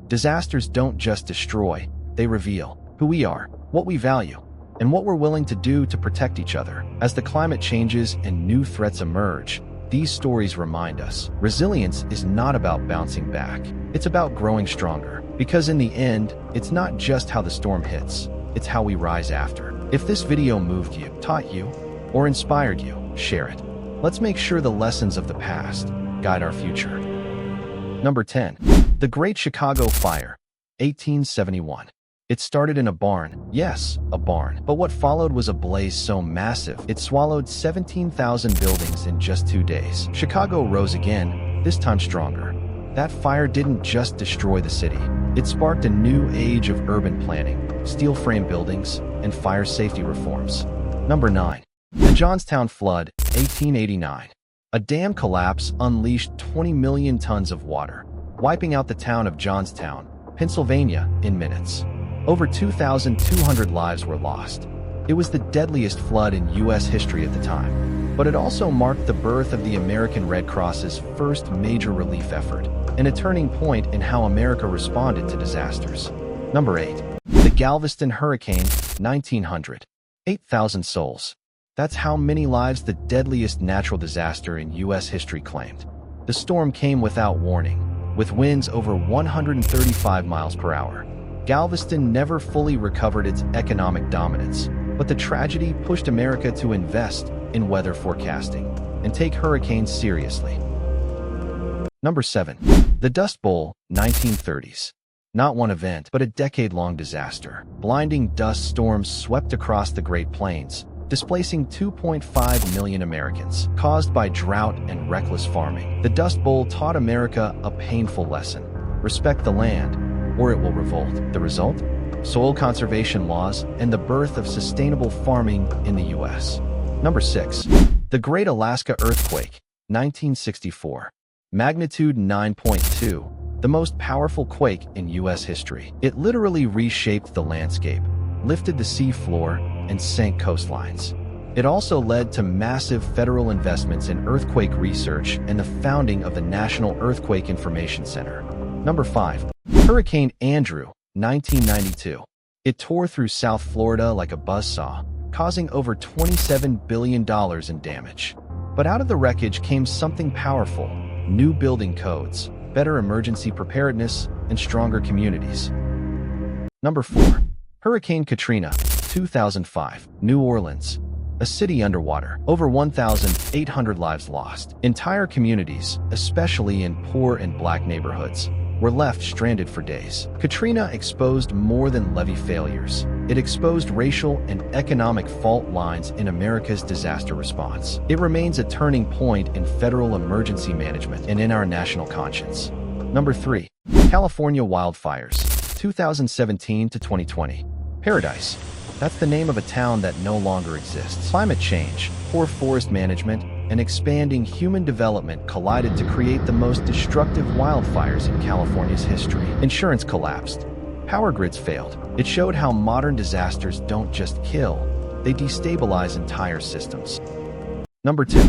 Disasters don't just destroy, they reveal who we are, what we value, and what we're willing to do to protect each other. As the climate changes and new threats emerge, these stories remind us resilience is not about bouncing back. It's about growing stronger. Because in the end, it's not just how the storm hits, it's how we rise after. If this video moved you, taught you, or inspired you, share it. Let's make sure the lessons of the past guide our future. Number 10. The Great Chicago Fire, 1871. It started in a barn. Yes, a barn. But what followed was a blaze so massive, it swallowed 17,000 buildings in just 2 days. Chicago rose again, this time stronger. That fire didn't just destroy the city. It sparked a new age of urban planning, steel frame buildings, and fire safety reforms. Number 9. The Johnstown Flood, 1889. A dam collapse unleashed 20 million tons of water, wiping out the town of Johnstown, Pennsylvania, in minutes. Over 2,200 lives were lost. It was the deadliest flood in U.S. history at the time, but it also marked the birth of the American Red Cross's first major relief effort, and a turning point in how America responded to disasters. Number 8. The Galveston Hurricane, 1900. 8,000 souls. That's how many lives the deadliest natural disaster in U.S. history claimed. The storm came without warning, with winds over 135 miles per hour. Galveston never fully recovered its economic dominance, but the tragedy pushed America to invest in weather forecasting and take hurricanes seriously. Number 7. The Dust Bowl, 1930s. Not one event, but a decade-long disaster. Blinding dust storms swept across the Great Plains, displacing 2.5 million Americans, caused by drought and reckless farming. The Dust Bowl taught America a painful lesson: respect the land, or it will revolt. The result? Soil conservation laws and the birth of sustainable farming in the U.S. Number 6. The Great Alaska Earthquake, 1964. Magnitude 9.2, the most powerful quake in U.S. history. It literally reshaped the landscape, lifted the sea floor, and sank coastlines. It also led to massive federal investments in earthquake research and the founding of the National Earthquake Information Center. Number 5. Hurricane Andrew, 1992. It tore through South Florida like a buzzsaw, causing over $27 billion in damage. But out of the wreckage came something powerful: new building codes, better emergency preparedness, and stronger communities. Number 4. Hurricane Katrina, 2005. New Orleans, a city underwater. Over 1,800 lives lost. Entire communities, especially in poor and black neighborhoods, were left stranded for days. Katrina exposed more than levee failures. It exposed racial and economic fault lines in America's disaster response. It remains a turning point in federal emergency management and in our national conscience. Number 3. California wildfires, 2017 to 2020. Paradise. That's the name of a town that no longer exists. Climate change, poor forest management, and expanding human development collided to create the most destructive wildfires in California's history. Insurance collapsed. Power grids failed. It showed how modern disasters don't just kill, they destabilize entire systems. Number 2.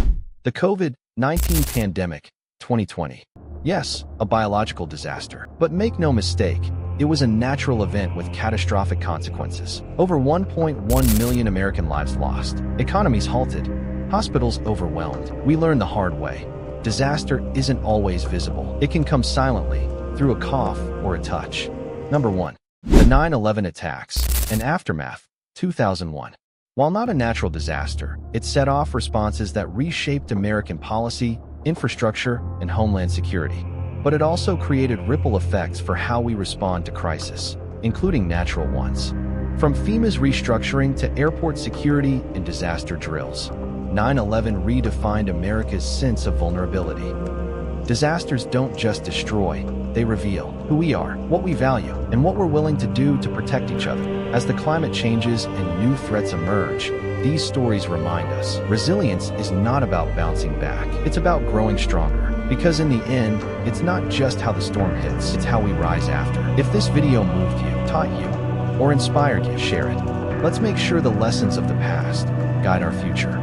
The COVID-19 pandemic, 2020. Yes, a biological disaster. But make no mistake, it was a natural event with catastrophic consequences. Over 1.1 million American lives lost. Economies halted. Hospitals overwhelmed. We learned the hard way: disaster isn't always visible. It can come silently, through a cough or a touch. Number 1. The 9/11 attacks and aftermath, 2001. While not a natural disaster, it set off responses that reshaped American policy, infrastructure, and homeland security. But it also created ripple effects for how we respond to crisis, including natural ones. From FEMA's restructuring to airport security and disaster drills, 9/11 redefined America's sense of vulnerability. Disasters don't just destroy, they reveal who we are, what we value, and what we're willing to do to protect each other. As the climate changes and new threats emerge, these stories remind us resilience is not about bouncing back, it's about growing stronger. Because in the end, it's not just how the storm hits, it's how we rise after. If this video moved you, taught you, or inspired you, share it. Let's make sure the lessons of the past guide our future.